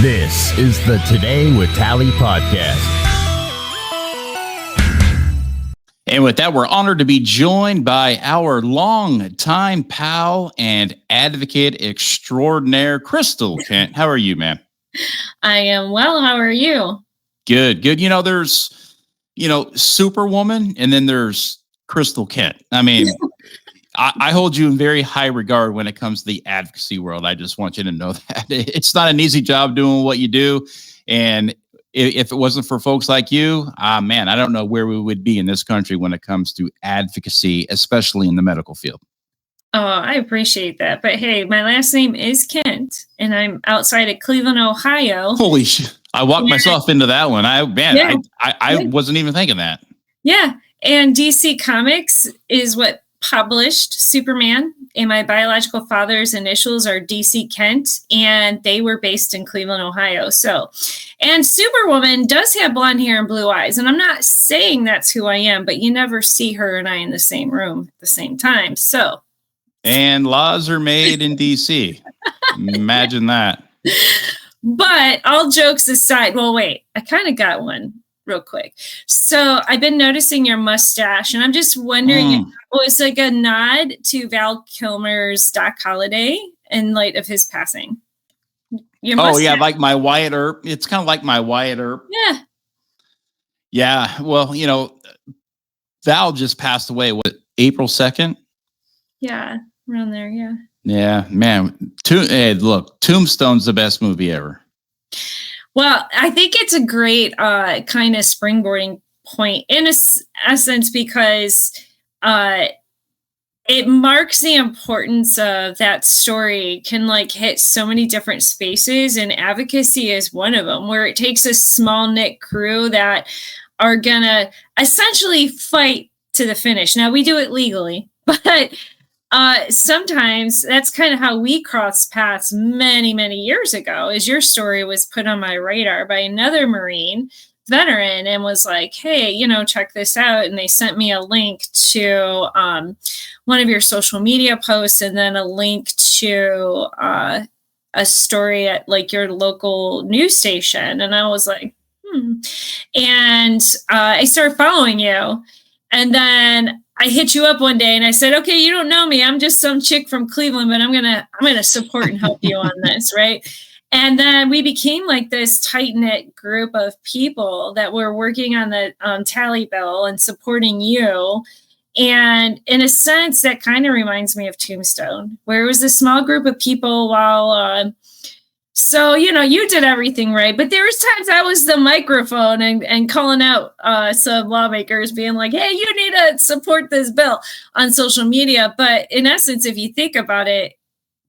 This is the Today with Tally podcast. And with that, we're honored to be joined by our longtime pal and advocate extraordinaire, Kristal Kent. How are you, man? I am well. How are you? Good. You know, there's, Superwoman, and then there's Kristal Kent. I mean, I hold you in very high regard when it comes to the advocacy world. I just want you to know that it's not an easy job doing what you do. And if it wasn't for folks like you, man, I don't know where we would be in this country when it comes to advocacy, especially in the medical field. Oh, I appreciate that. But hey, my last name is Kent, and I'm outside of Cleveland, Ohio. Holy shit. I walked myself into that one. I wasn't even thinking that. Yeah. And DC Comics is what published Superman, and my biological father's initials are DC Kent, and they were based in Cleveland, Ohio. So, and Superwoman does have blonde hair and blue eyes, and I'm not saying that's who I am, but you never see her and I in the same room at the same time. So, and laws are made in DC. Imagine that. But all jokes aside, well, wait, I kind of got one real quick. So I've been noticing your mustache, and I'm just wondering if it was like a nod to Val Kilmer's Doc Holliday in light of his passing. Oh, yeah, like my Wyatt Earp. It's kind of like my Wyatt Earp. Yeah. Yeah, well, Val just passed away, April 2nd? Yeah, around there, yeah. Yeah, man. Look, Tombstone's the best movie ever. Well, I think it's a great kind of springboarding point in essence because it marks the importance of that story can like hit so many different spaces, and advocacy is one of them, where it takes a small knit crew that are gonna essentially fight to the finish. Now we do it legally, but sometimes that's kind of how we crossed paths many, many years ago, is your story was put on my radar by another Marine veteran and was like, hey, check this out. And they sent me a link to one of your social media posts, and then a link to a story at like your local news station. And I was like, And I started following you. And then I hit you up one day and I said, okay, you don't know me. I'm just some chick from Cleveland, but I'm going to support and help you on this. Right. And then we became like this tight knit group of people that were working on the tally bill and supporting you. And in a sense, that kind of reminds me of Tombstone, where it was a small group of people while, so, you did everything right, but there was times I was the microphone and calling out some lawmakers being like, hey, you need to support this bill on social media. But in essence, if you think about it,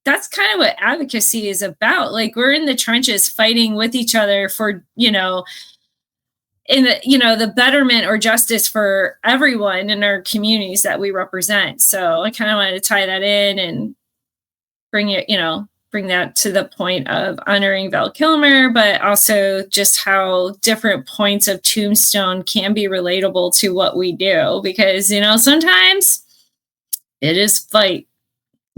that's kind of what advocacy is about. Like, we're in the trenches fighting with each other for, the betterment or justice for everyone in our communities that we represent. So I kind of wanted to tie that in and bring that to the point of honoring Val Kilmer, but also just how different points of Tombstone can be relatable to what we do. Because, sometimes it is fight,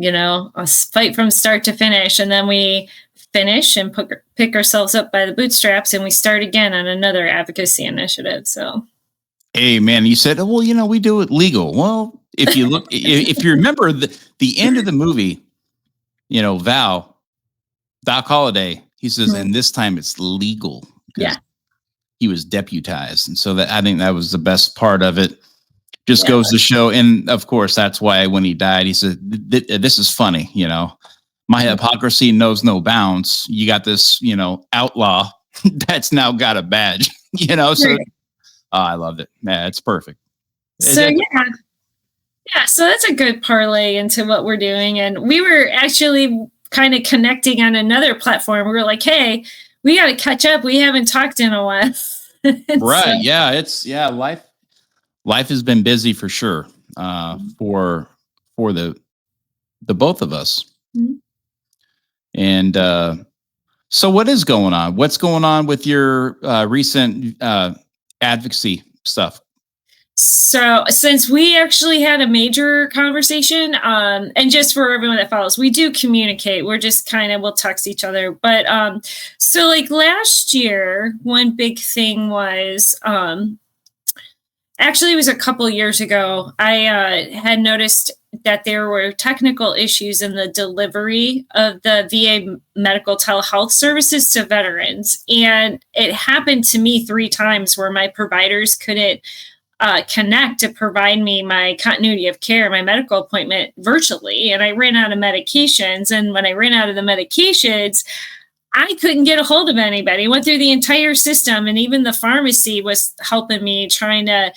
a fight from start to finish. And then we finish and pick ourselves up by the bootstraps, and we start again on another advocacy initiative. So, hey, man, you said, well, we do it legal. Well, if you look, if you remember the end of the movie, Doc Holliday, he says, and this time it's legal. Yeah. He was deputized. And so I think that was the best part of it. Just goes to show. And of course, that's why when he died, he said, this is funny. My hypocrisy knows no bounds. You got this, outlaw that's now got a badge, so I loved it. Yeah, it's perfect. So, yeah. So that's a good parlay into what we're doing. And we were actually kind of connecting on another platform. We were like, hey, we got to catch up. We haven't talked in a while. Right. So, yeah. Life has been busy for sure. For the both of us. Mm-hmm. And, so what is going on? What's going on with your recent advocacy stuff? So since we actually had a major conversation, and just for everyone that follows, we do communicate. We're just kind of, we'll text each other. But so like last year, one big thing was, actually it was a couple years ago, I had noticed that there were technical issues in the delivery of the VA medical telehealth services to veterans. And it happened to me 3 times where my providers couldn't connect to provide me my continuity of care, my medical appointment virtually. And I ran out of medications. And when I ran out of the medications, I couldn't get a hold of anybody. I went through the entire system, and even the pharmacy was helping me trying to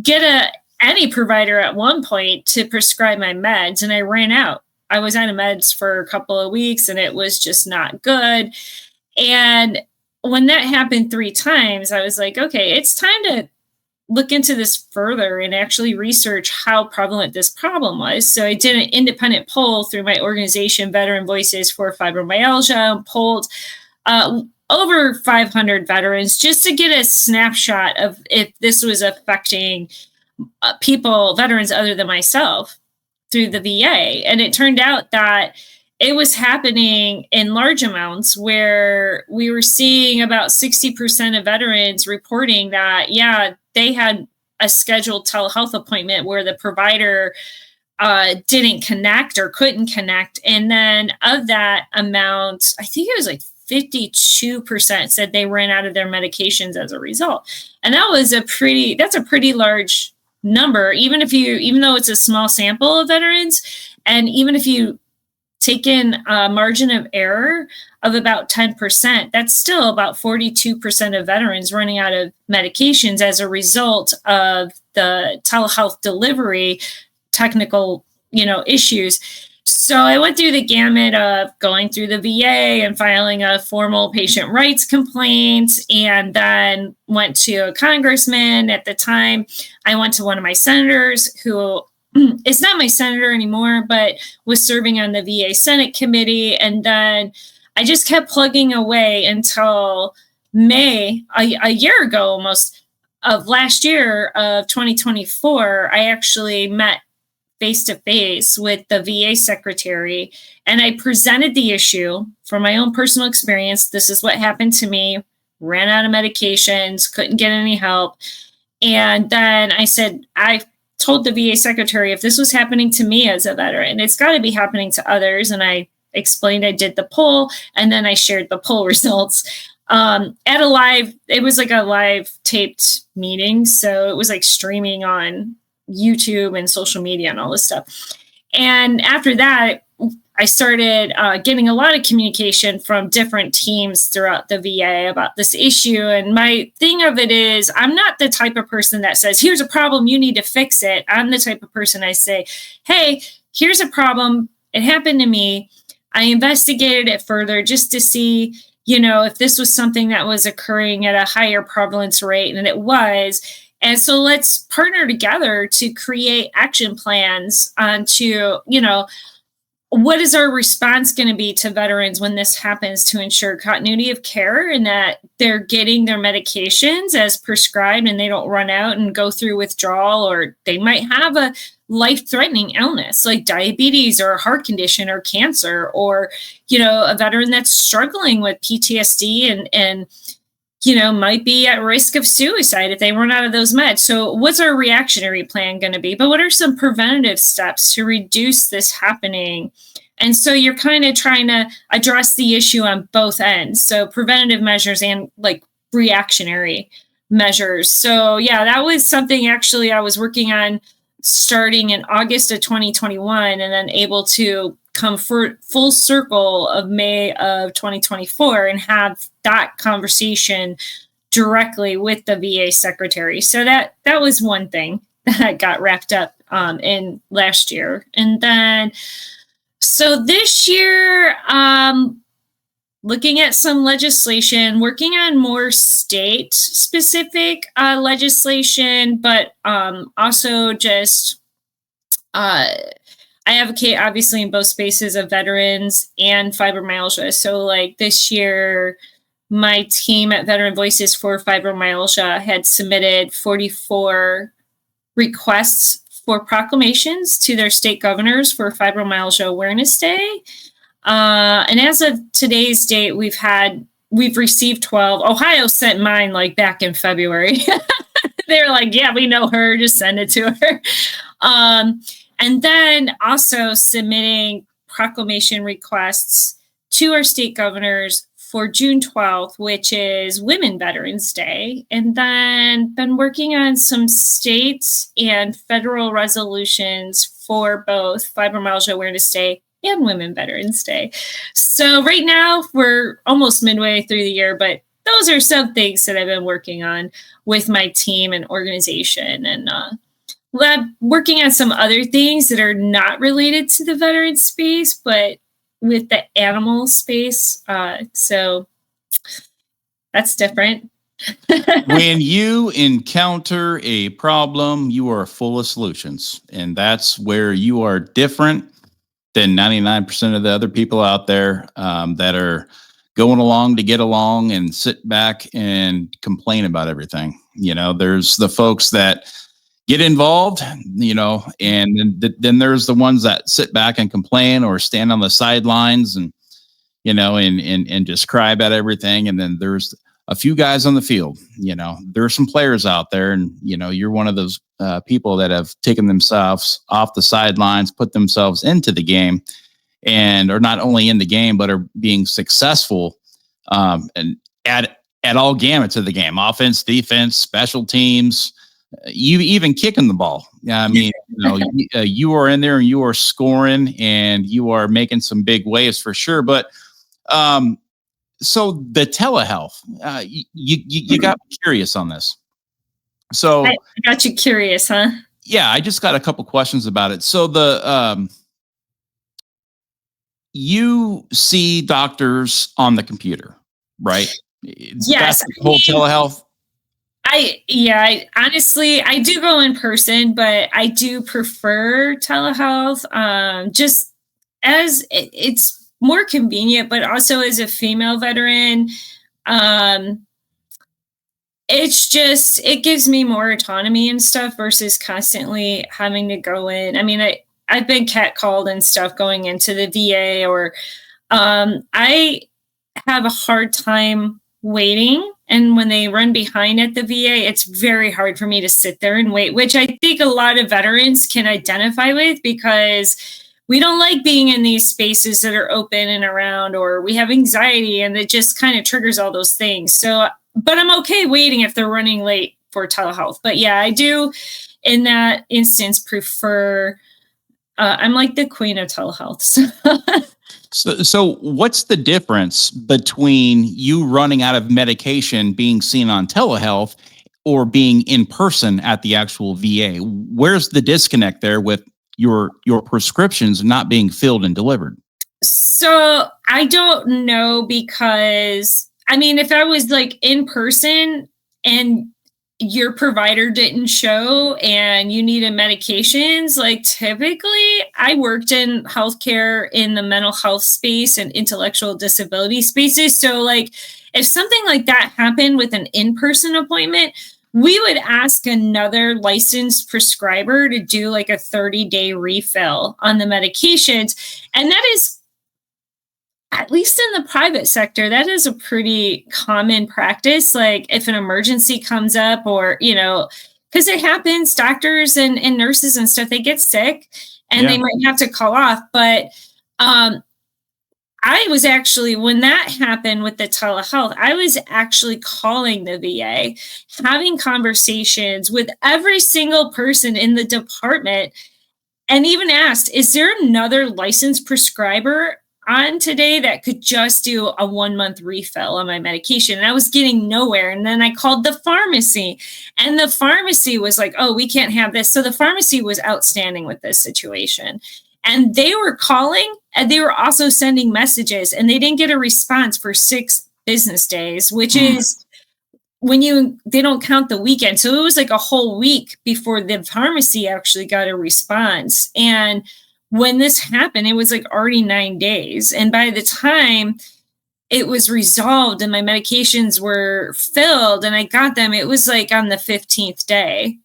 get any provider at one point to prescribe my meds, and I ran out. I was on meds for a couple of weeks, and it was just not good. And when that happened 3 times, I was like, okay, it's time to look into this further and actually research how prevalent this problem was. So I did an independent poll through my organization, Veteran Voices for Fibromyalgia, and polled over 500 veterans just to get a snapshot of if this was affecting veterans other than myself through the VA. And it turned out that it was happening in large amounts, where we were seeing about 60% of veterans reporting that, yeah, they had a scheduled telehealth appointment where the provider didn't connect or couldn't connect. And then of that amount, I think it was like 52% said they ran out of their medications as a result. And that's a pretty large number, even though it's a small sample of veterans. And even if you take in a margin of error of about 10%, that's still about 42% of veterans running out of medications as a result of the telehealth delivery technical, issues. So I went through the gamut of going through the VA and filing a formal patient rights complaint, and then went to a congressman at the time. I went to one of my senators who is not my senator anymore, but was serving on the VA Senate committee. And then I just kept plugging away until May, a year ago almost, of last year of 2024, I actually met face-to-face with the VA secretary, and I presented the issue from my own personal experience. This is what happened to me, ran out of medications, couldn't get any help. And then I told the VA secretary, if this was happening to me as a veteran, it's got to be happening to others. And I explained I did the poll, and then I shared the poll results it was like a live taped meeting. So it was like streaming on YouTube and social media and all this stuff. And after that, I started getting a lot of communication from different teams throughout the VA about this issue. And my thing of it is, I'm not the type of person that says, here's a problem, you need to fix it. I'm the type of person I say, hey, here's a problem. It happened to me. I investigated it further just to see, if this was something that was occurring at a higher prevalence rate, and it was. And so let's partner together to create action plans to, what is our response going to be to veterans when this happens to ensure continuity of care and that they're getting their medications as prescribed and they don't run out and go through withdrawal, or they might have a life-threatening illness like diabetes or a heart condition or cancer, or, a veteran that's struggling with PTSD and might be at risk of suicide if they run out of those meds. So what's our reactionary plan going to be? But what are some preventative steps to reduce this happening? And so you're kind of trying to address the issue on both ends. So preventative measures and like reactionary measures. So yeah, that was something actually I was working on starting in August of 2021, and then able to come full circle of May of 2024 and have that conversation directly with the VA secretary. So that was one thing that got wrapped up in last year. And then, so this year, looking at some legislation, working on more state-specific legislation, but also just I advocate obviously in both spaces of veterans and fibromyalgia. So like this year, my team at Veteran Voices for Fibromyalgia had submitted 44 requests for proclamations to their state governors for Fibromyalgia Awareness Day. And as of today's date, we've received 12. Ohio sent mine like back in February. They're like, yeah, we know her, just send it to her. And then also submitting proclamation requests to our state governors for June 12th, which is Women Veterans Day. And then been working on some states and federal resolutions for both Fibromyalgia Awareness Day and Women Veterans Day. So right now we're almost midway through the year, but those are some things that I've been working on with my team and organization. And working on some other things that are not related to the veteran space, but with the animal space. So that's different. When you encounter a problem, you are full of solutions. And that's where you are different than 99% of the other people out there that are going along to get along and sit back and complain about everything. There's the folks that get involved, and then there's the ones that sit back and complain or stand on the sidelines and, and just cry about everything. And then there's a few guys on the field. There are some players out there, and, you're one of those people that have taken themselves off the sidelines, put themselves into the game, and are not only in the game, but are being successful and at all gamuts of the game: offense, defense, special teams, you even kicking the ball. I mean, you are in there and you are scoring and you are making some big waves for sure. But so the telehealth, you got me curious on this. So I got you curious, huh? Yeah, I just got a couple questions about it. So you see doctors on the computer, right? Yes. That's the whole telehealth. Honestly, I do go in person, but I do prefer telehealth. Just as it's more convenient, but also as a female veteran, it gives me more autonomy and stuff versus constantly having to go in. I mean, I've been catcalled and stuff going into the VA, or I have a hard time waiting. And when they run behind at the VA, it's very hard for me to sit there and wait, which I think a lot of veterans can identify with, because we don't like being in these spaces that are open and around, or we have anxiety, and it just kind of triggers all those things. So, but I'm okay waiting if they're running late for telehealth. But yeah, I do in that instance prefer, I'm like the queen of telehealth. So what's the difference between you running out of medication being seen on telehealth or being in person at the actual VA? Where's the disconnect there with your prescriptions not being filled and delivered? So I don't know, because I mean, if I was like in person and your provider didn't show and you needed medications, like typically I worked in healthcare in the mental health space and intellectual disability spaces. So like if something like that happened with an in-person appointment, we would ask another licensed prescriber to do like a 30-day refill on the medications. And that is, at least in the private sector, that is a pretty common practice. Like if an emergency comes up, or, because it happens, doctors and nurses and stuff, they get sick and they might have to call off. But I was actually, when that happened with the telehealth, I was actually calling the VA, having conversations with every single person in the department, and even asked, is there another licensed prescriber on today that could just do a 1-month refill on my medication? And I was getting nowhere. And then I called the pharmacy, and the pharmacy was like, oh, we can't have this. So the pharmacy was outstanding with this situation. And they were calling, and they were also sending messages, and they didn't get a response for 6 business days, which is when they don't count the weekend. So it was like a whole week before the pharmacy actually got a response. And when this happened, it was like already 9 days. And by the time it was resolved and my medications were filled and I got them, it was like on the 15th day.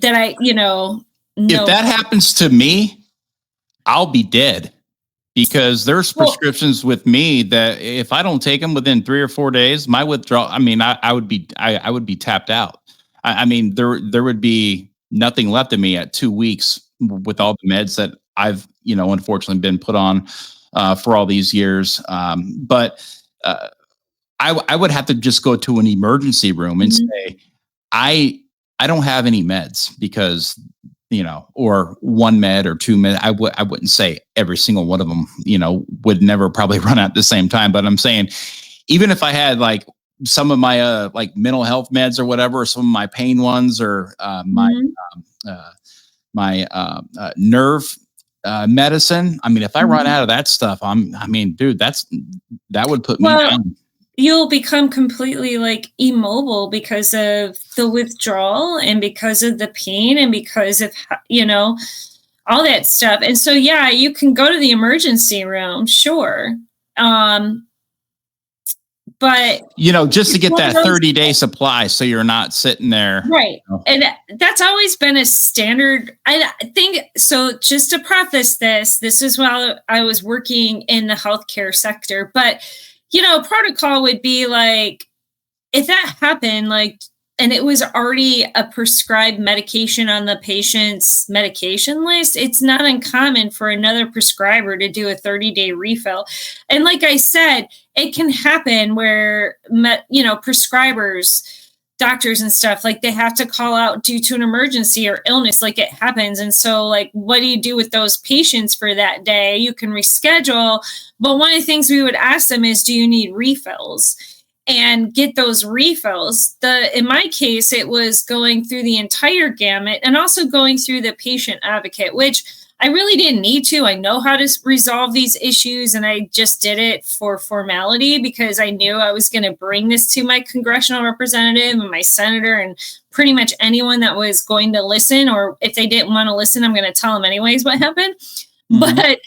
that I, know. If that happens to me, I'll be dead, because there's prescriptions with me that if I don't take them within 3 or 4 days, my withdrawal, I mean, I would be tapped out. I mean, there would be nothing left of me at 2 weeks with all the meds that I've, unfortunately been put on for all these years. But I would have to just go to an emergency room and say, I don't have any meds, because or one med or two med. I wouldn't say every single one of them, would never probably run out at the same time. But I'm saying, even if I had like some of my like mental health meds or whatever, or some of my pain ones, or my nerve medicine. I mean, if I run out of that stuff, dude, that would put me down. You'll become completely like immobile because of the withdrawal and because of the pain and because of, all that stuff. And so, yeah, you can go to the emergency room, sure. But just to get that 30-day supply, so you're not sitting there. Right. And that's always been a standard. I think so. Just to preface this is while I was working in the healthcare sector, but protocol would be like, if that happened, like, and it was already a prescribed medication on the patient's medication list, it's not uncommon for another prescriber to do a 30-day refill. And like I said, it can happen where, prescribers, doctors and stuff, like they have to call out due to an emergency or illness, like it happens. And so like, what do you do with those patients for that day? You can reschedule. But one of the things we would ask them is, do you need refills? And get those refills. In my case, it was going through the entire gamut and also going through the patient advocate, which I really didn't need to. I know how to resolve these issues, and I just did it for formality because I knew I was going to bring this to my congressional representative and my senator and pretty much anyone that was going to listen, or if they didn't want to listen, I'm going to tell them anyways what happened. But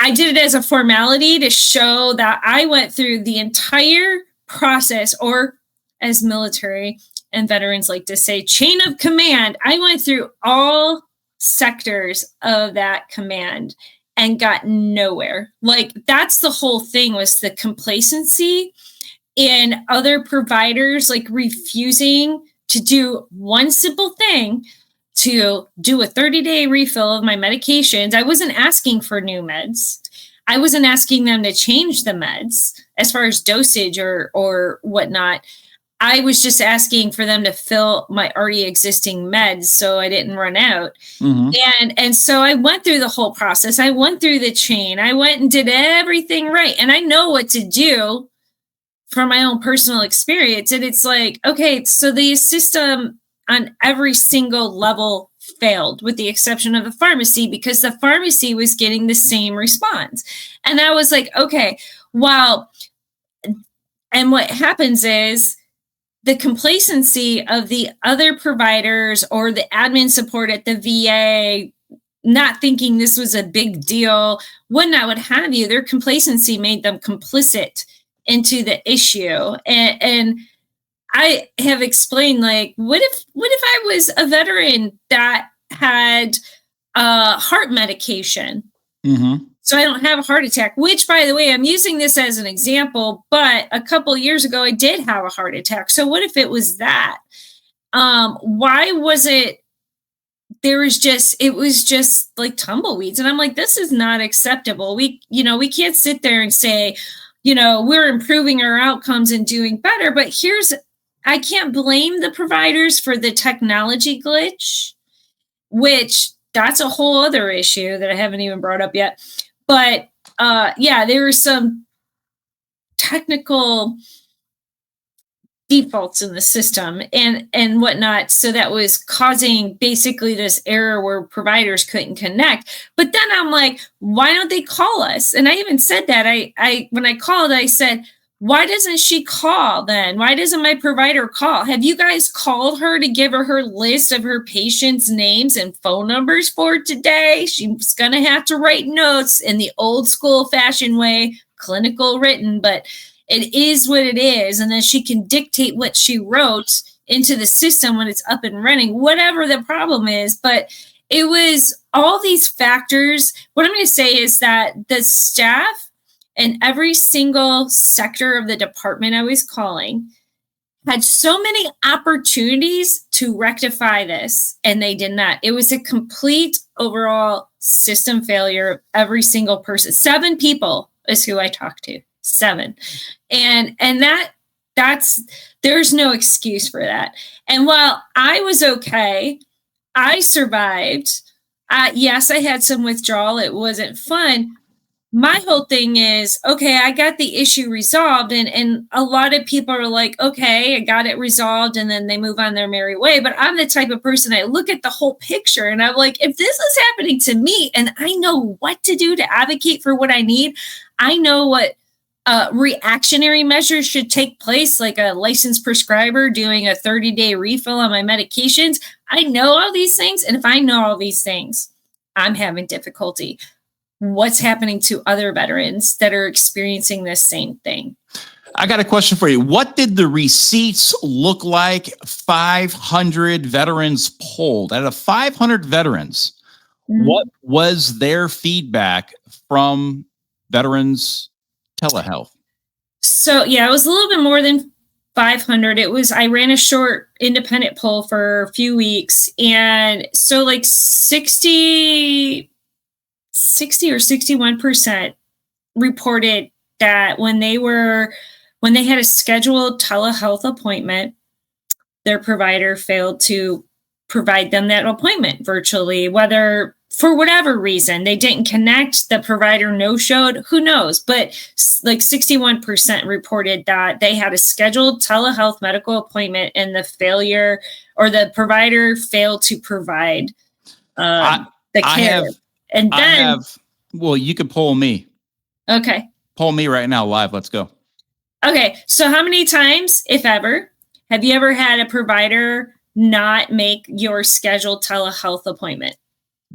I did it as a formality to show that I went through the entire process, or as military and veterans like to say, chain of command. I went through all sectors of that command and got nowhere. Like, that's the whole thing, was the complacency in other providers, like refusing to do one simple thing, to do a 30-day refill of my medications. I wasn't asking for new meds. I wasn't asking them to change the meds as far as dosage or whatnot. I was just asking for them to fill my already existing meds so I didn't run out. And so I went through the whole process. I went through the chain. I went and did everything right. And I know what to do from my own personal experience. And it's like, okay, so the system on every single level failed, with the exception of the pharmacy, because the pharmacy was getting the same response. And I was like, okay, wow. And what happens is the complacency of the other providers or the admin support at the VA, not thinking this was a big deal, whatnot, what have you, their complacency made them complicit into the issue. And I have explained, like, what if I was a veteran that had heart medication? So I don't have a heart attack, which, by the way, I'm using this as an example, but a couple years ago, I did have a heart attack. So what if it was that? Why was it? It was just like tumbleweeds. And I'm like, this is not acceptable. We can't sit there and say, we're improving our outcomes and doing better. But I can't blame the providers for the technology glitch, which that's a whole other issue that I haven't even brought up yet. But there were some technical defaults in the system and whatnot. So that was causing basically this error where providers couldn't connect. But then I'm like, why don't they call us? And I even said that when I called, I said, why doesn't she call then? Why doesn't my provider call? Have you guys called her to give her list of her patients' names and phone numbers for today? She's going to have to write notes in the old school fashioned way, clinical written, but it is what it is. And then she can dictate what she wrote into the system when it's up and running, whatever the problem is. But it was all these factors. What I'm going to say is that the staff in every single sector of the department I was calling had so many opportunities to rectify this, and they did not. It was a complete overall system failure of every single person. 7 people is who I talked to. 7. And that's there's no excuse for that. And while I was okay, I survived. Yes, I had some withdrawal. It wasn't fun. My whole thing is, okay, I got the issue resolved. And a lot of people are like, okay, I got it resolved. And then they move on their merry way. But I'm the type of person, I look at the whole picture and I'm like, if this is happening to me and I know what to do to advocate for what I need, I know what reactionary measures should take place, like a licensed prescriber doing a 30-day refill on my medications. I know all these things. And if I know all these things, I'm having difficulty. What's happening to other veterans that are experiencing this same thing? I got a question for you. What did the receipts look like? 500 veterans polled. Out of 500 veterans, what was their feedback from veterans telehealth? So, yeah, it was a little bit more than 500. I ran a short independent poll for a few weeks. And so like 60 or 61% reported that when they had a scheduled telehealth appointment, their provider failed to provide them that appointment virtually, whether for whatever reason they didn't connect, the provider no-showed, who knows? But like 61% reported that they had a scheduled telehealth medical appointment and the provider failed to provide the care. Well, you could poll me. Okay. Poll me right now live. Let's go. Okay. So how many times, if ever, have you ever had a provider not make your scheduled telehealth appointment?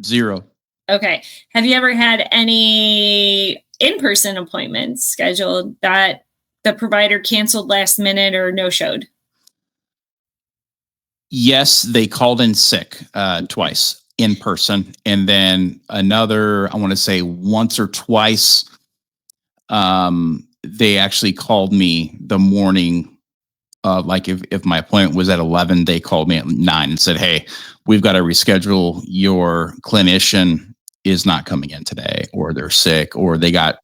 0. Okay. Have you ever had any in-person appointments scheduled that the provider canceled last minute or no-showed? Yes, they called in sick twice. In person, and then another, I want to say once or twice, they actually called me the morning of, like, if my appointment was at 11, they called me at 9 and said, hey, we've got to reschedule. Your clinician is not coming in today, or they're sick, or they got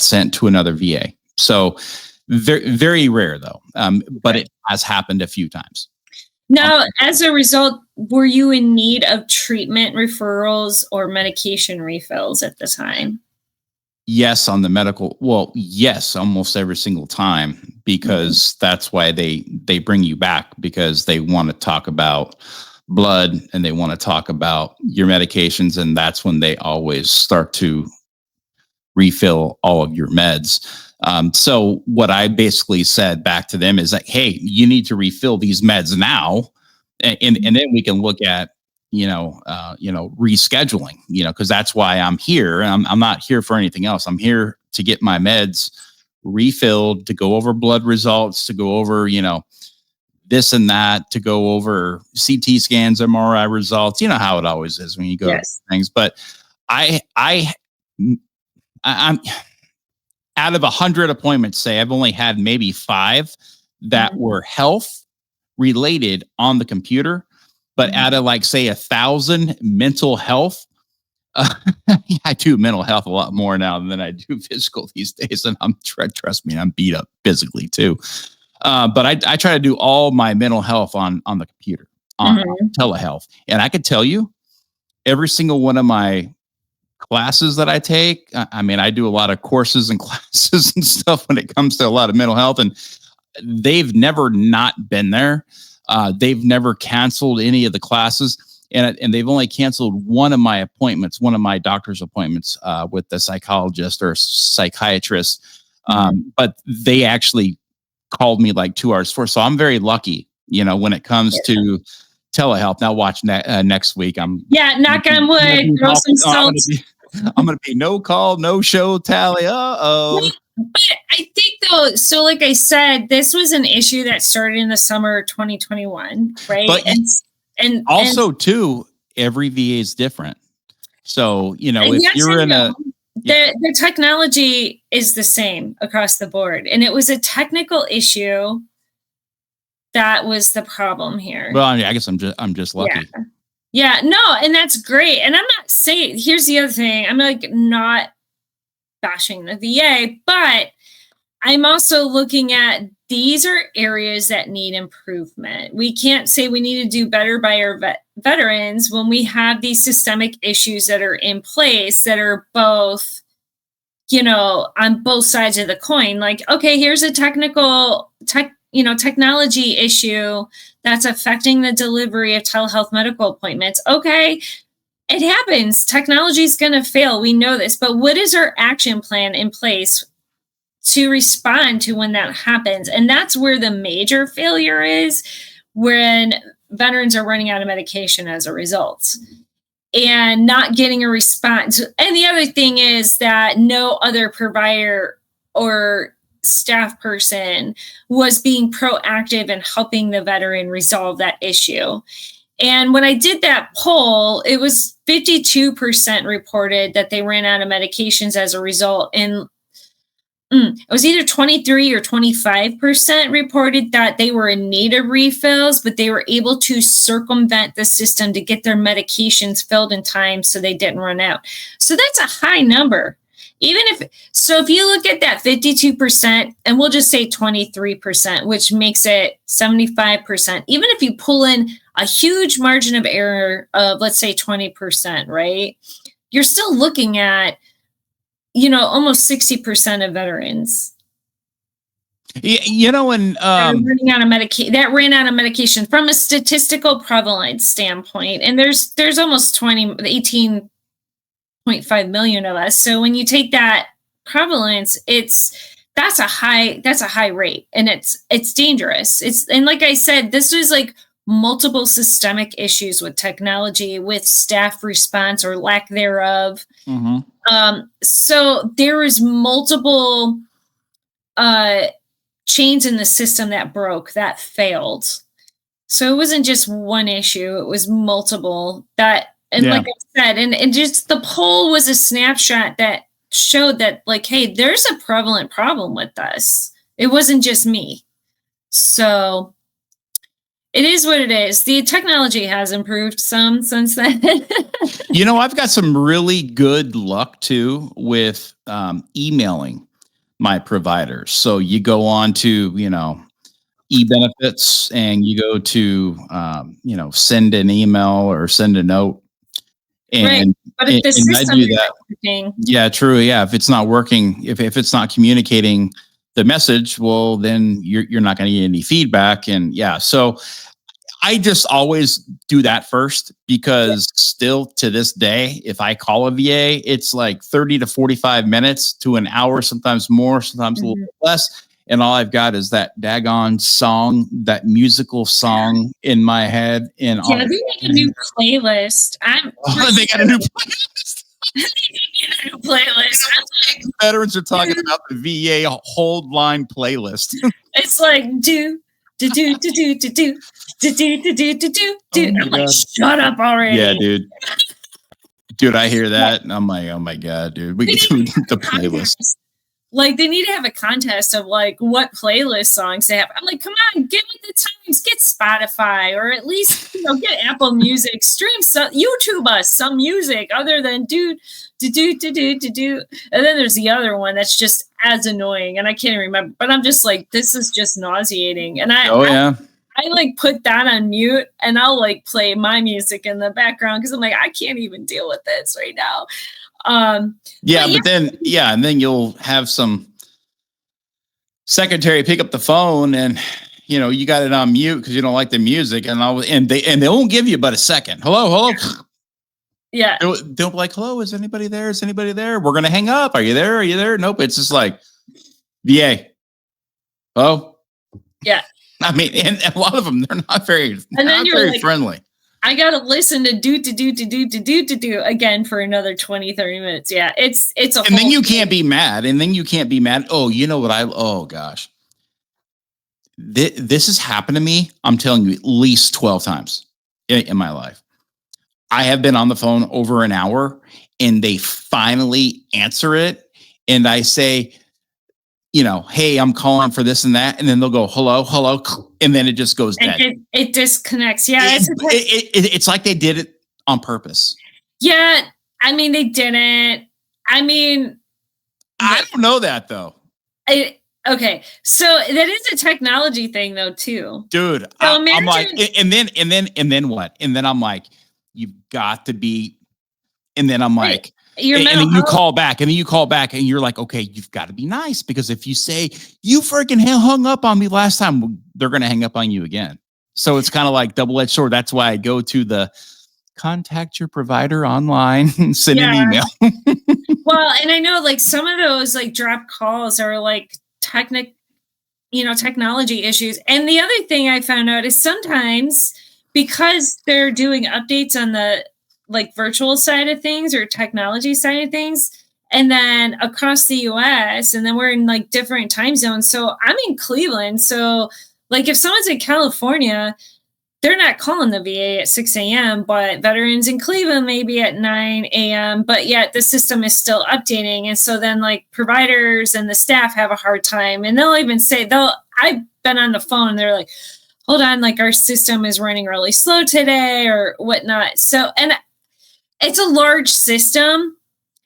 sent to another VA. So very, very rare though. But it has happened a few times. Now, as a result, were you in need of treatment referrals or medication refills at the time? Yes, on the medical. Well, yes, almost every single time, because that's why they bring you back, because they want to talk about blood and they want to talk about your medications. And that's when they always start to refill all of your meds. So what I basically said back to them is like, hey, you need to refill these meds now. And then we can look at, rescheduling, because that's why I'm here. I'm not here for anything else. I'm here to get my meds refilled, to go over blood results, to go over, this and that, to go over CT scans, MRI results. You know how it always is when you go to things. But I'm out of 100 appointments, say I've only had maybe 5 that were health related on the computer, but out of, like, say 1,000 mental health, I do mental health a lot more now than I do physical these days. And trust me, I'm beat up physically too. But I try to do all my mental health on the computer, on telehealth. And I could tell you every single one of my classes that I take, I do a lot of courses and classes and stuff when it comes to a lot of mental health, and they've never not been there. They've never canceled any of the classes, and they've only canceled one of my appointments, one of my doctor's appointments with the psychologist or psychiatrist. But they actually called me like 2 hours before. So I'm very lucky, when it comes to telehealth. Now watch next week. Knock on wood, throw some salt. I'm going to be no call, no show tally. Uh-oh. But I think though, so like I said, this was an issue that started in the summer of 2021, right? But And also too, every VA is different. So, if yes you're and in no. yeah. The technology is the same across the board, and it was a technical issue that was the problem here. Well, I guess I'm just lucky. Yeah, no, and that's great. And I'm not saying, here's the other thing. I'm like not bashing the VA, but I'm also looking at these are areas that need improvement. We can't say we need to do better by our veterans when we have these systemic issues that are in place that are both, on both sides of the coin. Like, okay, here's a technology issue that's affecting the delivery of telehealth medical appointments. Okay, it happens. Technology is going to fail. We know this, but what is our action plan in place to respond to when that happens? And that's where the major failure is, when veterans are running out of medication as a result and not getting a response. And the other thing is that no other provider or staff person was being proactive in helping the veteran resolve that issue. And when I did that poll, it was 52% reported that they ran out of medications as a result. And it was either 23 or 25% reported that they were in need of refills, but they were able to circumvent the system to get their medications filled in time so they didn't run out. So that's a high number. If you look at that 52%, and we'll just say 23%, which makes it 75%, even if you pull in a huge margin of error of, let's say 20%, right? You're still looking at almost 60% of veterans. And running out of that ran out of medication from a statistical prevalence standpoint. And there's almost 18.5 million of us. So when you take that prevalence, that's a high rate, and it's dangerous. And like I said, this was like multiple systemic issues with technology, with staff response or lack thereof. Mm-hmm. So there was multiple chains in the system that broke, that failed. So it wasn't just one issue, it was multiple like I said, and just the poll was a snapshot that showed that, like, hey, there's a prevalent problem with this. It wasn't just me. So it is what it is. The technology has improved some since then. I've got some really good luck too with emailing my providers. So you go on to, e-benefits, and you go to, send an email or send a note. And, right. But if the system is not working, yeah, true. Yeah. If it's not working, if it's not communicating the message, well, then you're not going to get any feedback. And yeah, so I just always do that first, because still to this day, if I call a VA, it's like 30 to 45 minutes to an hour, sometimes more, sometimes a little bit less. And all I've got is that daggone song, that musical song in my head. And they make a new playlist. They got a new playlist. Veterans are talking about the VA hold line playlist. It's like do. I'm like, shut up already. Yeah, dude, I hear that and I'm like, oh my God, dude, we can do the playlist. Like, they need to have a contest of like what playlist songs they have. I'm like, come on, get with the times, get Spotify, or at least get Apple Music, stream some, YouTube us some music other than do. And then there's the other one that's just as annoying, and I can't remember, but I'm just like, this is just nauseating. And I like put that on mute, and I'll like play my music in the background because I'm like, I can't even deal with this right now. And then you'll have some secretary pick up the phone, and you got it on mute because you don't like the music, and they won't give you but a second. Hello. Yeah. They'll be like, hello, is anybody there? Is anybody there? We're gonna hang up. Are you there? Nope. It's just like, VA. Oh. Yeah. I mean, and a lot of them, they're not very, friendly. I got to listen to do again for another 20, 30 minutes. Yeah. It's a and then you can't be mad. Oh, you know what? Oh gosh. This has happened to me. I'm telling you at least 12 times in my life. I have been on the phone over an hour and they finally answer it. And I say, hey, I'm calling for this and that. And then they'll go, hello. And then it just goes dead. It disconnects. Yeah. It's like they did it on purpose. Yeah. I mean, they didn't. I mean, I don't know that though. Okay. So that is a technology thing though, too. Dude, so I'm like, and then what? And then I'm like, you've got to be, and then I'm like, and then you call back and you're like, okay, you've got to be nice because if you say you freaking hung up on me last time, they're going to hang up on you again. So it's kind of like double-edged sword. That's why I go to the contact your provider online and send an email. Well, and I know like some of those like drop calls are like technology issues. And the other thing I found out is sometimes because they're doing updates on the like virtual side of things or technology side of things, and then across the US, and then we're in like different time zones. So I'm in Cleveland. So like if someone's in California, they're not calling the VA at 6 a.m., but veterans in Cleveland maybe at 9 a.m., but yet the system is still updating. And so then like providers and the staff have a hard time. And they'll even say, I've been on the phone and they're like, hold on, like our system is running really slow today or whatnot. So, and it's a large system.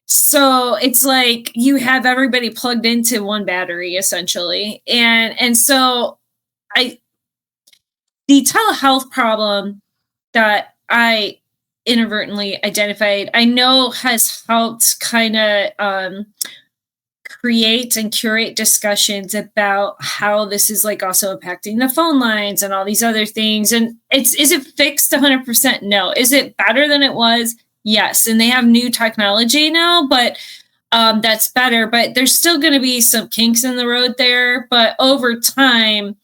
So it's like you have everybody plugged into one battery essentially. And so the telehealth problem that I inadvertently identified, I know has helped kind of create and curate discussions about how this is like also impacting the phone lines and all these other things. And is it fixed 100%? No. Is it better than it was? Yes. And they have new technology now, but that's better. But there's still going to be some kinks in the road there. But over time,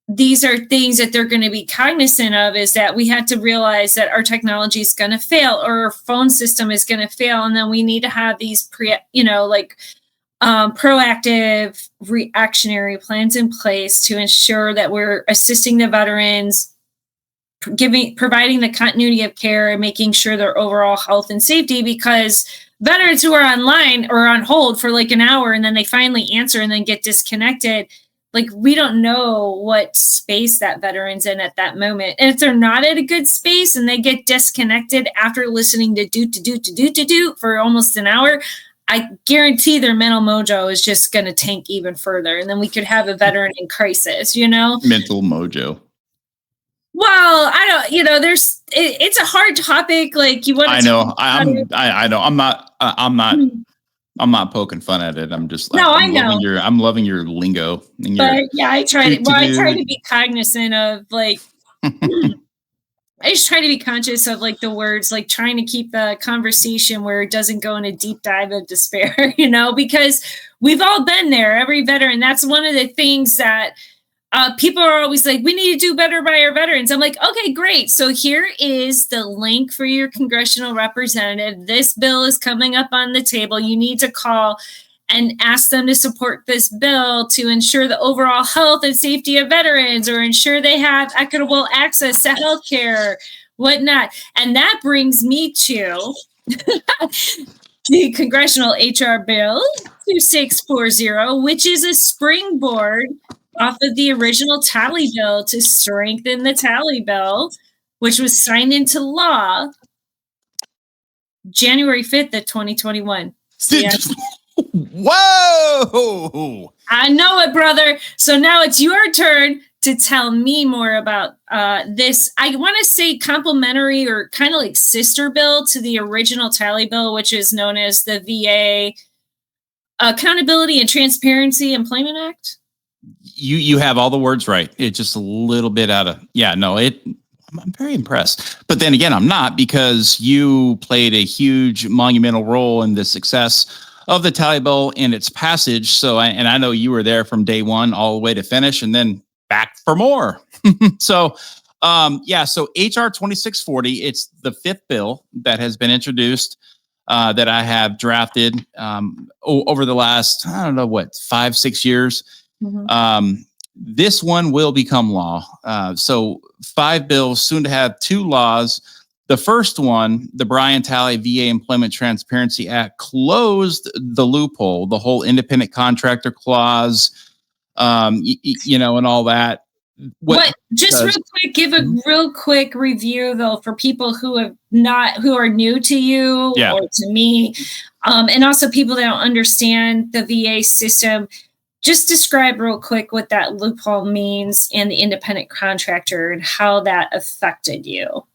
these are things that they're going to be cognizant of, is that we had to realize that our technology is going to fail or our phone system is going to fail. And then we need to have these proactive reactionary plans in place to ensure that we're assisting the veterans, providing the continuity of care and making sure their overall health and safety, because veterans who are online or on hold for like an hour and then they finally answer and then get disconnected, like we don't know what space that veteran's in at that moment. And if they're not at a good space and they get disconnected after listening to do for almost an hour, I guarantee their mental mojo is just going to tank even further. And then we could have a veteran in crisis, Mental mojo. Well, I don't, it's a hard topic. Like you want to. I know. I'm not poking fun at it. I'm just like, no, I know. I'm loving your lingo. But yeah, I try to be cognizant of like, I just try to be conscious of like the words, like trying to keep the conversation where it doesn't go in a deep dive of despair, because we've all been there, every veteran. That's one of the things that people are always like, we need to do better by our veterans. I'm like, okay, great. So here is the link for your congressional representative. This bill is coming up on the table. You need to call and ask them to support this bill to ensure the overall health and safety of veterans, or ensure they have equitable access to health care, whatnot. And that brings me to the Congressional HR Bill 2640, which is a springboard off of the original Tally Bill to strengthen the Tally Bill, which was signed into law January 5th of 2021. So, yeah. Whoa! I know it, brother. So now it's your turn to tell me more about this. I want to say complementary or kind of like sister bill to the original Tally Bill, which is known as the VA Accountability and Transparency Employment Act. You have all the words right. It's just a little bit out of, I'm very impressed. But then again, I'm not, because you played a huge monumental role in the success of the Tally Bill and its passage. So, I know you were there from day one all the way to finish and then back for more. So Yeah, so HR 2640, it's the fifth bill that has been introduced that I have drafted over the last, I don't know, 5-6 years. This one will become law. So 5 bills, soon to have 2 laws. The first one, the Brian Talley VA Employment Transparency Act, closed the loophole, the whole independent contractor clause, and all that. Just real quick, give a real quick review though for people who are new to you or to me, and also people that don't understand the VA system. Just describe real quick what that loophole means and the independent contractor and how that affected you.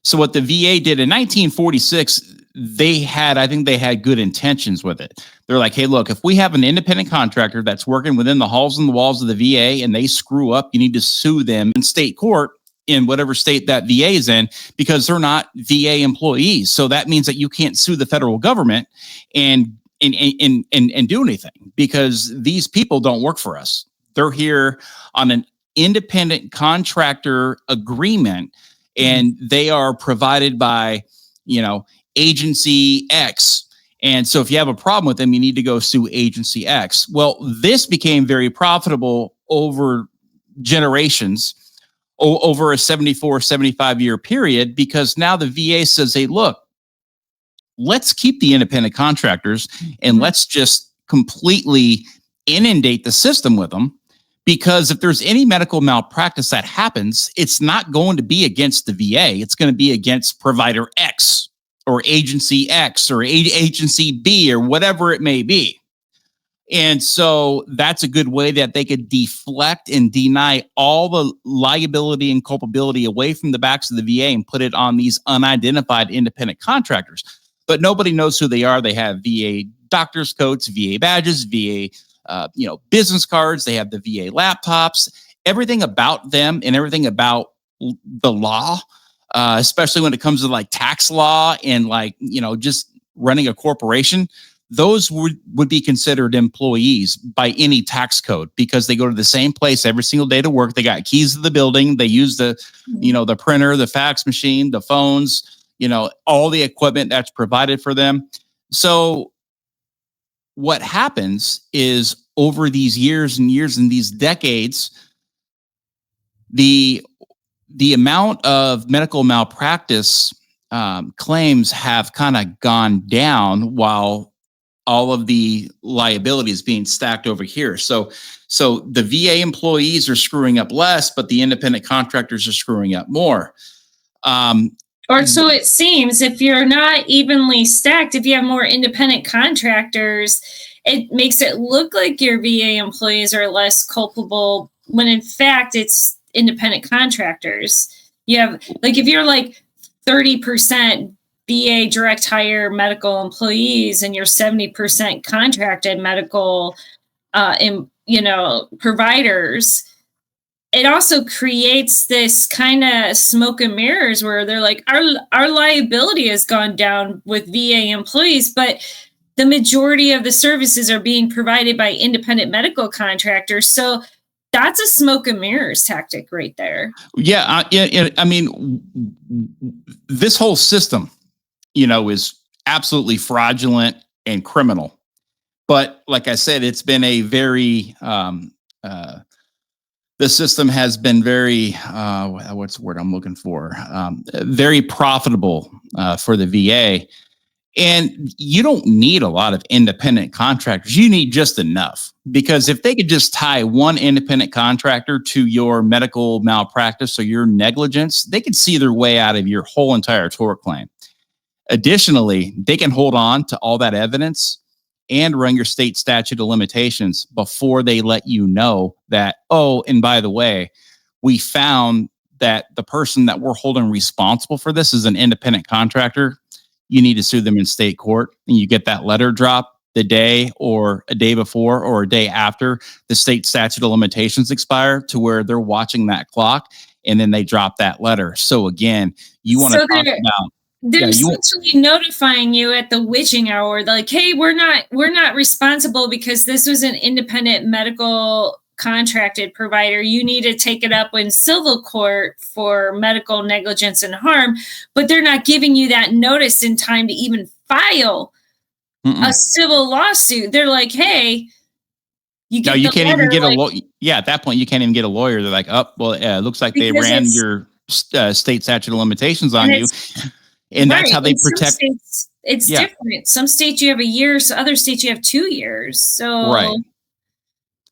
So what the VA did in 1946, I think they had good intentions with it. They're like, hey, look, if we have an independent contractor that's working within the halls and the walls of the VA and they screw up, you need to sue them in state court in whatever state that VA is in, because they're not VA employees. So that means that you can't sue the federal government and do anything, because these people don't work for us. They're here on an independent contractor agreement, and they are provided by, agency X. And so if you have a problem with them, you need to go sue agency X. Well, this became very profitable over generations, over a 75 year period, because now the VA says, hey, look, let's keep the independent contractors and let's just completely inundate the system with them. Because if there's any medical malpractice that happens, it's not going to be against the VA. It's going to be against provider X or agency X or agency B or whatever it may be. And so that's a good way that they could deflect and deny all the liability and culpability away from the backs of the VA and put it on these unidentified independent contractors. But nobody knows who they are. They have VA doctor's coats, VA badges, VA business cards. They have the VA laptops, everything about them and everything about the law, especially when it comes to like tax law and just running a corporation. Those would be considered employees by any tax code, because they go to the same place every single day to work. They got keys to the building. They use the printer, the fax machine, the phones, all the equipment that's provided for them. So what happens is, over these years and years and these decades, the amount of medical malpractice claims have kind of gone down, while all of the liability is being stacked over here. So the VA employees are screwing up less, but the independent contractors are screwing up more. Or so it seems. If you're not evenly stacked, if you have more independent contractors, it makes it look like your VA employees are less culpable, when in fact it's independent contractors. You have, if you're 30% VA direct hire medical employees and you're 70% contracted medical providers, it also creates this kind of smoke and mirrors where they're like, our liability has gone down with VA employees, but the majority of the services are being provided by independent medical contractors. So that's a smoke and mirrors tactic right there. Yeah. I mean, this whole system, is absolutely fraudulent and criminal. But like I said, it's been a very, the system has been very, what's the word I'm looking for? Very profitable for the VA. And you don't need a lot of independent contractors. You need just enough, because if they could just tie one independent contractor to your medical malpractice or your negligence, they could see their way out of your whole entire tort claim. Additionally, they can hold on to all that evidence and run your state statute of limitations before they let you know that, oh, and by the way, we found that the person that we're holding responsible for this is an independent contractor. You need to sue them in state court, and you get that letter drop the day or a day before or a day after the state statute of limitations expire, to where they're watching that clock and then they drop that letter. So again, you want to talk about, they're essentially notifying you at the witching hour, like, hey, we're not responsible because this was an independent medical contracted provider, you need to take it up in civil court for medical negligence and harm, but they're not giving you that notice in time to even file a civil lawsuit. They're like, hey, you can't even get a lawyer. Yeah, at that point, you can't even get a lawyer. They're like, oh, well, it looks like they ran your state statute of limitations on you. And that's how they protect. States, it's different. Some states you have a year, so other states you have 2 years. So,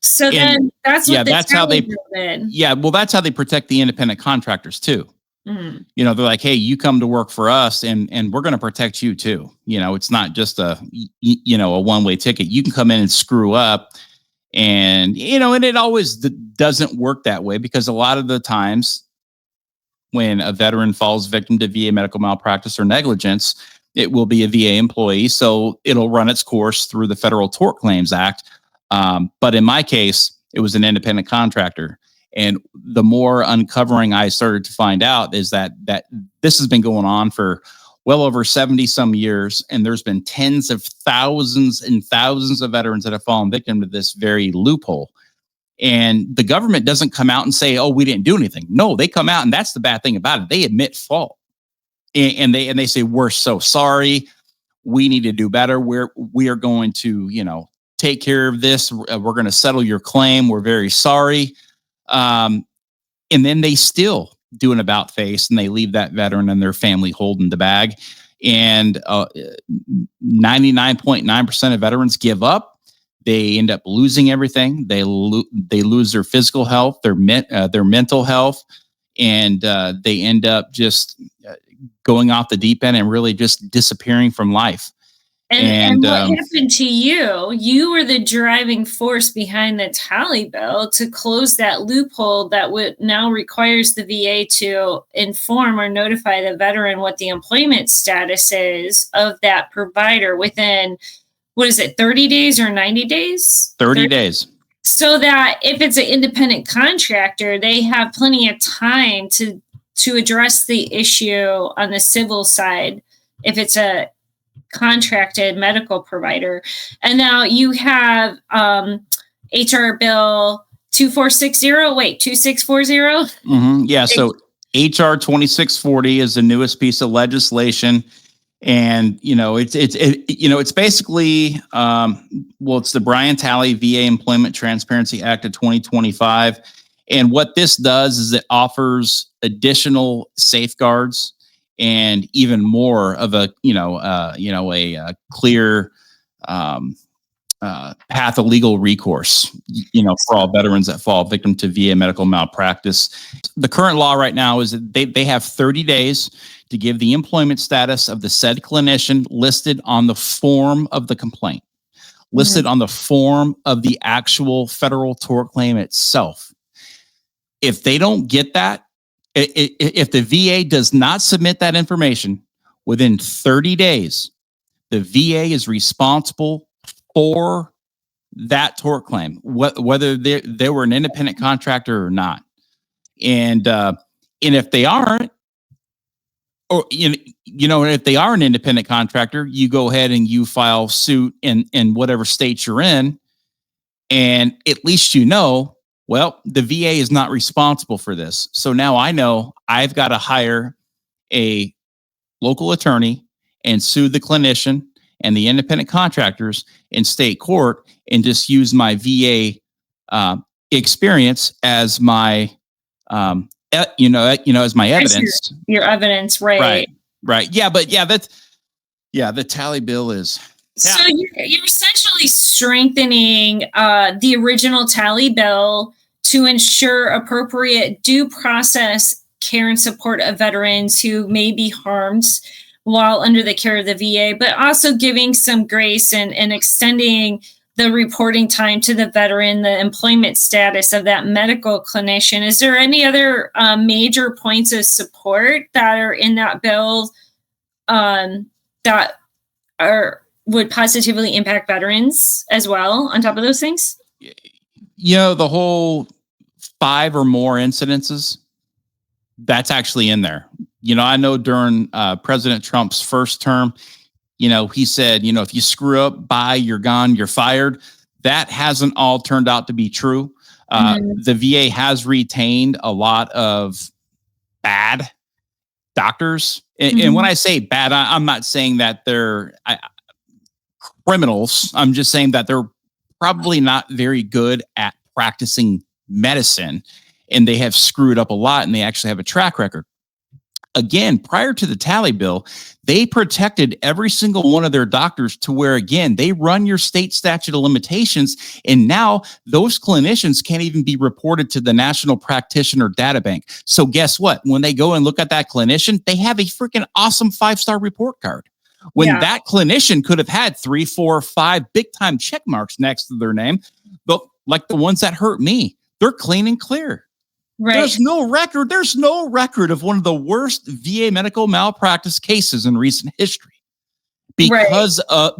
so then that's what that's how they did. Yeah, well, that's how they protect the independent contractors too. Mm-hmm. You know, they're like, hey, you come to work for us, and we're going to protect you too. You know, it's not just a one-way ticket. You can come in and screw up. And, and it always doesn't work that way, because a lot of the times when a veteran falls victim to VA medical malpractice or negligence, it will be a VA employee. So it'll run its course through the Federal Tort Claims Act. But in my case, it was an independent contractor. And the more uncovering I started to find out is that this has been going on for well over 70 some years. And there's been tens of thousands and thousands of veterans that have fallen victim to this very loophole. And the government doesn't come out and say, oh, we didn't do anything. No, they come out, and that's the bad thing about it. They admit fault. And they say, we're so sorry. We need to do better. We are going to, take care of this. We're going to settle your claim. We're very sorry. And then they still do an about face, and they leave that veteran and their family holding the bag. And 99.9% of veterans give up. They end up losing everything. They lose their physical health, their mental health, and they end up just going off the deep end and really just disappearing from life. And what happened to you? You were the driving force behind the tally bill to close that loophole that now requires the VA to inform or notify the veteran what the employment status is of that provider within, 30 days or 90 days? 30 days. So that if it's an independent contractor, they have plenty of time to address the issue on the civil side if it's a contracted medical provider. And now you have HR bill 2640. Yeah. So HR 2640 is the newest piece of legislation. And, it's basically, it's the Brian Talley VA Employment Transparency Act of 2025. And what this does is it offers additional safeguards and even more of a clear path of legal recourse, for all veterans that fall victim to VA medical malpractice. The current law right now is that they have 30 days to give the employment status of the said clinician listed on the form of the complaint, listed on the form of the actual federal tort claim itself. If they don't get that, if the VA does not submit that information within 30 days, the VA is responsible for that tort claim, whether they were an independent contractor or not. And if they aren't, or if they are an independent contractor, you go ahead and you file suit in whatever state you're in, and at least well, the VA is not responsible for this. So now I know I've got to hire a local attorney and sue the clinician and the independent contractors in state court, and just use my VA experience as my, as my evidence. Your evidence, right? Right. Yeah, but the tally bill is. Yeah. So you're essentially strengthening the original tally bill to ensure appropriate due process care and support of veterans who may be harmed while under the care of the VA, but also giving some grace and extending the reporting time to the veteran, the employment status of that medical clinician. Is there any other major points of support that are in that bill that would positively impact veterans as well, on top of those things? The whole 5 or more incidences, that's actually in there. I know during President Trump's first term, he said, if you screw up, bye, you're gone, you're fired. That hasn't all turned out to be true. The VA has retained a lot of bad doctors. And when I say bad, I'm not saying that they're criminals. I'm just saying that they're probably not very good at practicing medicine, and they have screwed up a lot, and they actually have a track record. Again, prior to the tally bill, they protected every single one of their doctors to where, again, they run your state statute of limitations. And now those clinicians can't even be reported to the National Practitioner Data Bank. So guess what? When they go and look at that clinician, they have a freaking awesome 5-star report card. When that clinician could have had 3, 4, 5 big time check marks next to their name, but like the ones that hurt me, they're clean and clear. Right. There's no record of one of the worst VA medical malpractice cases in recent history because of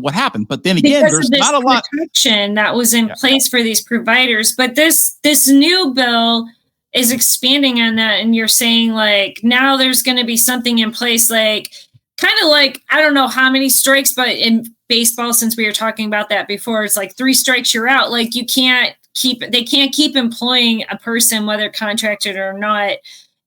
what happened. But then again, there's not a lot protection that was in place for these providers. But this new bill is expanding on that, and you're saying like now there's going to be something in place, like kind of like I don't know how many strikes, but in baseball, since we were talking about that before, it's like 3 strikes you're out. Like they can't keep employing a person, whether contracted or not,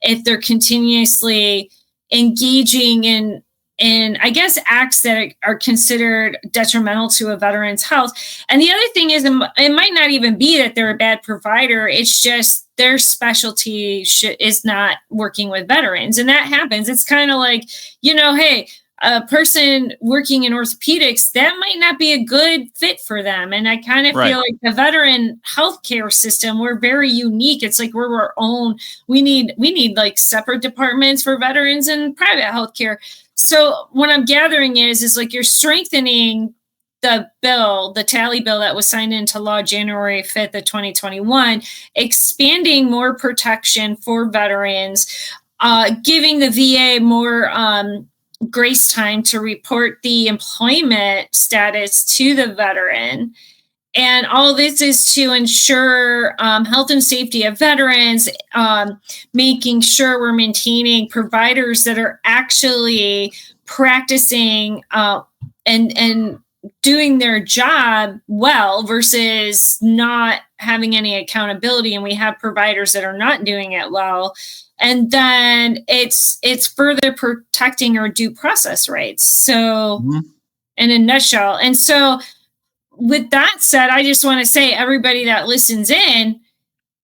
if they're continuously engaging in I guess acts that are considered detrimental to a veteran's health. And the other thing is, it might not even be that they're a bad provider. It's just their specialty is not working with veterans. And that happens. It's kind of like, hey, a person working in orthopedics, that might not be a good fit for them. And I kind of feel like the veteran healthcare system, we're very unique. It's like we're our own. We need like separate departments for veterans and private healthcare. So what I'm gathering is like you're strengthening the bill, the tally bill that was signed into law January 5th of 2021, expanding more protection for veterans, giving the VA more grace time to report the employment status to the veteran. And all this is to ensure health and safety of veterans, making sure we're maintaining providers that are actually practicing and doing their job well versus not having any accountability. And we have providers that are not doing it well. And then it's further protecting our due process rights. So in a nutshell. And so with that said, I just want to say, everybody that listens in,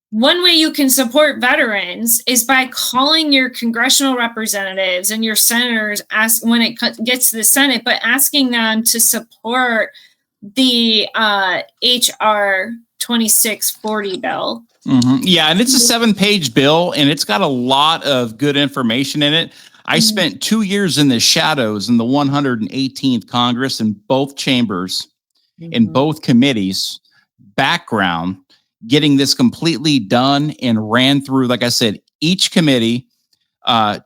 one way you can support veterans is by calling your congressional representatives and your senators when it gets to the Senate, but asking them to support the HR 2640 bill. Yeah, and it's a 7-page bill, and it's got a lot of good information in it. I spent 2 years in the shadows in the 118th Congress in both chambers, in both committees, background, getting this completely done and ran through, like I said, each committee,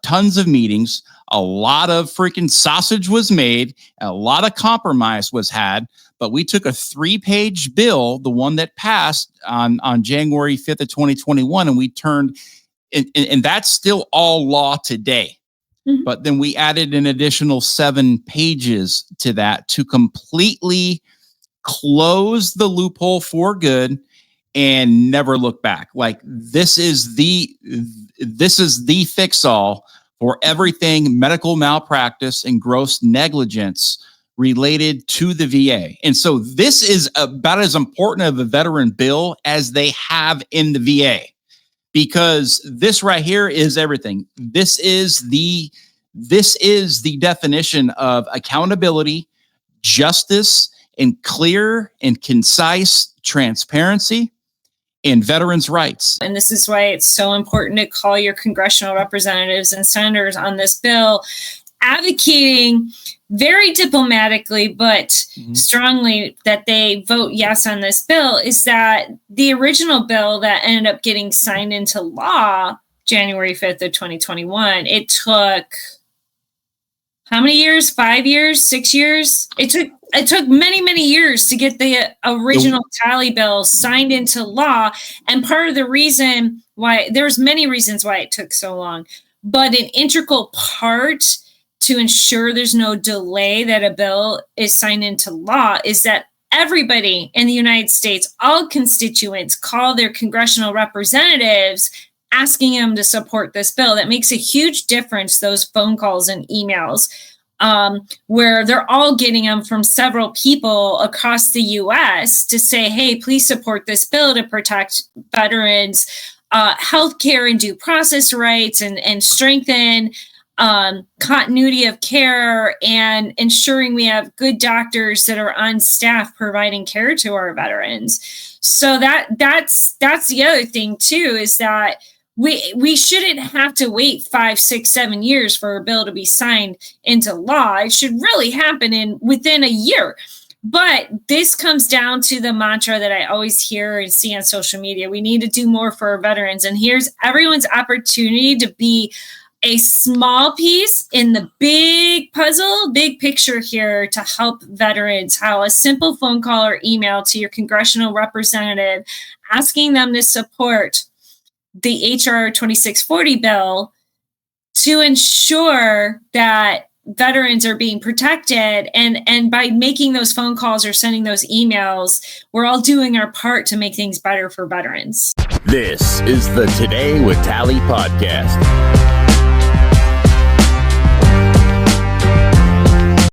tons of meetings, a lot of freaking sausage was made, a lot of compromise was had, but we took a 3-page bill, the one that passed on January 5th of 2021, and we turned, and that's still all law today. But then we added an additional 7 pages to that to completely close the loophole for good and never look back. Like this is the fix-all for everything medical malpractice and gross negligence related to the VA. And so this is about as important of a veteran bill as they have in the VA, because this right here is everything. This is the definition of accountability, justice, and clear and concise transparency and veterans' rights. And this is why it's so important to call your congressional representatives and senators on this bill, advocating very diplomatically but strongly that they vote yes on this bill. Is that the original bill that ended up getting signed into law January 5th of 2021, it took how many years? 5 years? 6 years? It took many, many years to get the original tally bill signed into law. And part of the reason why, there's many reasons why it took so long, but an integral part to ensure there's no delay that a bill is signed into law is that everybody in the United States, all constituents, call their congressional representatives asking them to support this bill. That makes a huge difference, those phone calls and emails, where they're all getting them from several people across the U.S. to say, hey, please support this bill to protect veterans' healthcare and due process rights and strengthen continuity of care and ensuring we have good doctors that are on staff providing care to our veterans. So that's the other thing too, is that we shouldn't have to wait 5, 6, 7 years for a bill to be signed into law. It should really happen within a year. But this comes down to the mantra that I always hear and see on social media. We need to do more for our veterans. And here's everyone's opportunity to be a small piece in the big puzzle, big picture here to help veterans. How a simple phone call or email to your congressional representative asking them to support the HR 2640 bill to ensure that veterans are being protected. And by making those phone calls or sending those emails, we're all doing our part to make things better for veterans. This is the Today with Tally podcast.